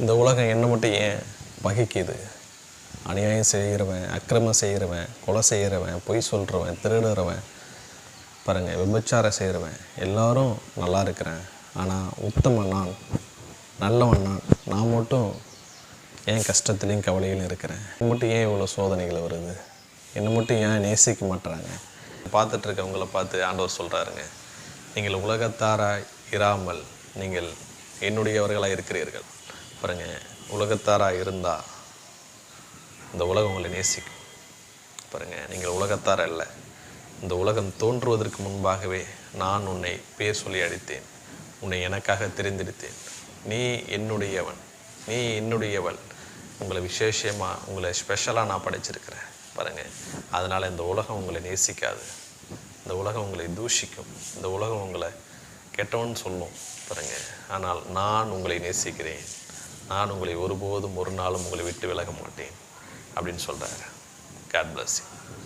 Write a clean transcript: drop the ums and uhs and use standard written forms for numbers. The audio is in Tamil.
இந்த உலகம் என்ன மட்டும் ஏன் பகைக்குது? அநியாயம் செய்கிறவன், அக்கிரமம் செய்கிறவன், கொலை செய்கிறவன், பொய் சொல்கிறவன், திருடுறவன், பாருங்கள் விபச்சாரம் செய்கிறவன் எல்லாரும் நல்லா இருக்கிறேன். ஆனால் உத்தமன் நான், நல்லவன் நான் மட்டும் ஏன் கஷ்டத்துலேயும் கவலையிலும் இருக்கிறேன்? என்னை மட்டும் ஏன் இவ்வளோ சோதனைகள் வருது? என்னை மட்டும் ஏன் நேசிக்க மாட்டுறாங்க? பார்த்துட்ருக்கவங்கள பார்த்து ஆண்டவர் சொல்கிறாருங்க, நீங்கள் உலகத்தாராய் இராமல் நீங்கள் என்னுடையவர்களாக இருக்கிறீர்கள். பாருங்கள், உலகத்தாராக இருந்தால் இந்த உலகம் உங்களை நேசிக்கும். பாருங்கள், நீங்கள் உலகத்தார அல்ல. இந்த உலகம் தோன்றுவதற்கு முன்பாகவே நான் உன்னை பேர் சொல்லி அடித்தேன், உன்னை எனக்காக தெரிந்தெடுத்தேன். நீ என்னுடையவன், நீ என்னுடையவள், உங்களை விசேஷமாக உங்களை ஸ்பெஷலாக நான் படைச்சிருக்கிறேன். பாருங்கள், அதனால் இந்த உலகம் உங்களை நேசிக்காது. இந்த உலகம் உங்களை தூஷிக்கும். இந்த உலகம் உங்களை கெட்டவன்னு சொல்லும். பாருங்கள், ஆனால் நான் உங்களை நேசிக்கிறேன். நான் உங்களை ஒருபோதும் ஒரு நாளும் உங்களை விட்டு விலக மாட்டேன் அப்படின்னு சொல்கிறாரு. God bless you.